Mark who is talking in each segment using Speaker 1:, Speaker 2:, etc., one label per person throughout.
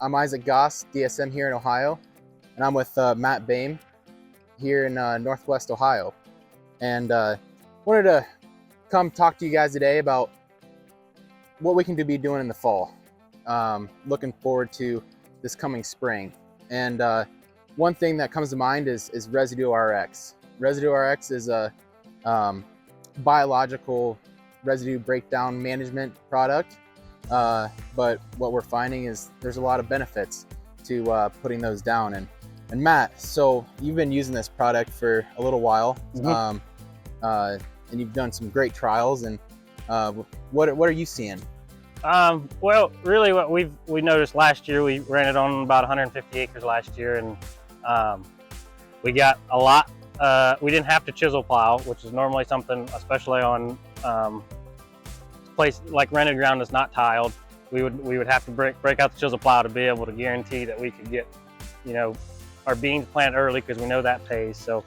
Speaker 1: I'm Isaac Goss, DSM here in Ohio, and I'm with Matt Bame here in Northwest Ohio. And wanted to come talk to you guys today about what we can be doing in the fall. Looking forward to this coming spring. And one thing that comes to mind is Residue Rx. Residue Rx is a biological residue breakdown management product. But what we're finding is there's a lot of benefits to putting those down. And Matt, so you've been using this product for a little while, and you've done some great trials. And what are you seeing?
Speaker 2: Well, really, what we noticed last year, we ran it on about 150 acres last year, and we got a lot. We didn't have to chisel plow, which is normally something, especially on place like rented ground that's not tiled. We would have to break out the chisel plow to be able to guarantee that we could get, our beans planted early, because we know that pays. So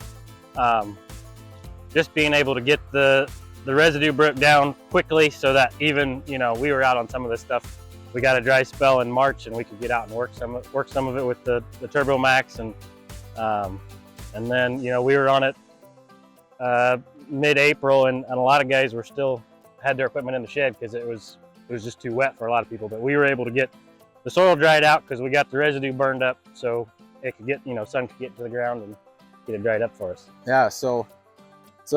Speaker 2: just being able to get the residue broke down quickly, so that even we were out on some of this stuff. We got a dry spell in March, and we could get out and work some of it with the Turbo Max, and then we were on it mid-April, and a lot of guys were still had their equipment in the shed because it was just too wet for a lot of people. But we were able to get the soil dried out because we got the residue burned up, so it could get sun could get to the ground and get it dried up for us.
Speaker 1: Yeah. So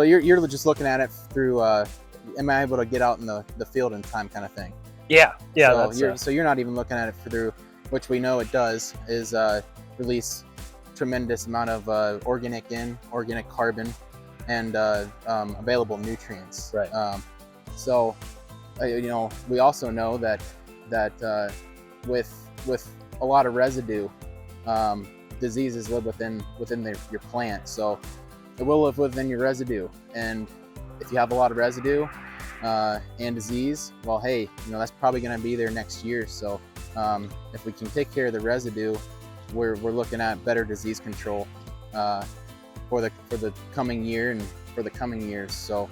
Speaker 1: you're just looking at it through am I able to get out in the field in time kind of thing?
Speaker 2: Yeah.
Speaker 1: So you're not even looking at it through, which we know it does, is release tremendous amount of organic carbon and available nutrients.
Speaker 2: Right.
Speaker 1: So we also know that with a lot of residue, diseases live within your plant. So it will live within your residue, and if you have a lot of residue and disease, well, hey, that's probably going to be there next year. So if we can take care of the residue, we're looking at better disease control for the coming year and for the coming years. So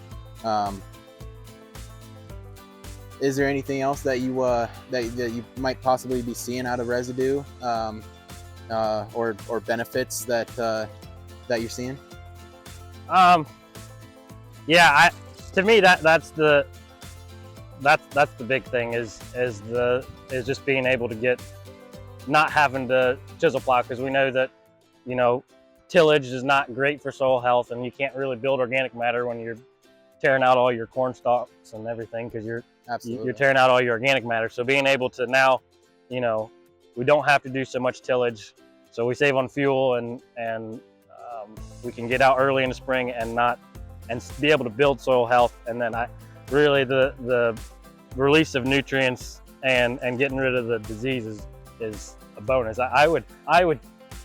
Speaker 1: is there anything else that you that you might possibly be seeing out of residue, or benefits that you're seeing?
Speaker 2: Yeah, to me that's the big thing is just being able to not having to chisel plow, because we know that tillage is not great for soil health, and you can't really build organic matter when you're tearing out all your corn stalks and everything, because you're tearing out all your organic matter. So being able to now, we don't have to do so much tillage, so we save on fuel, and we can get out early in the spring and be able to build soil health. And then the release of nutrients and getting rid of the diseases is a bonus. I would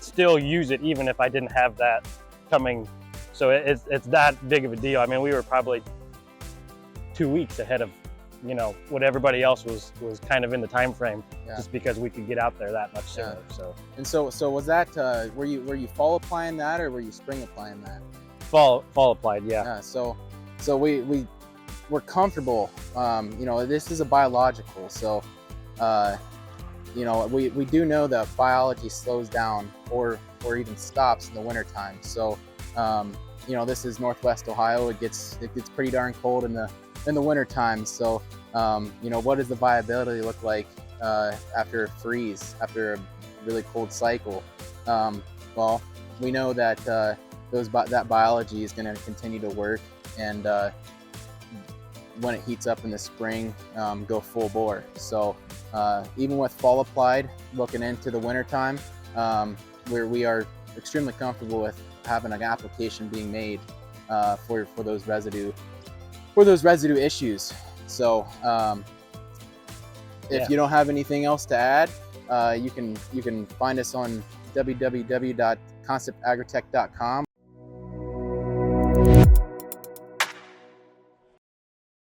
Speaker 2: still use it even if I didn't have that coming. So it's that big of a deal. I mean, we were probably 2 weeks ahead of what everybody else was kind of in the time frame, just because we could get out there that much sooner.
Speaker 1: So was that were you fall applying that, or were you spring applying that?
Speaker 2: Fall applied, yeah.
Speaker 1: Yeah. So we're comfortable. This is a biological, so we do know that biology slows down or even stops in the wintertime. So this is Northwest Ohio. It gets pretty darn cold in the wintertime. So what does the viability look like after a freeze, after a really cold cycle? Well, we know that that biology is going to continue to work, and when it heats up in the spring, go full bore. So even with fall applied, looking into the wintertime, where we are extremely comfortable with having an application being made for those residue issues. So if you don't have anything else to add, you can find us on www.conceptagritech.com.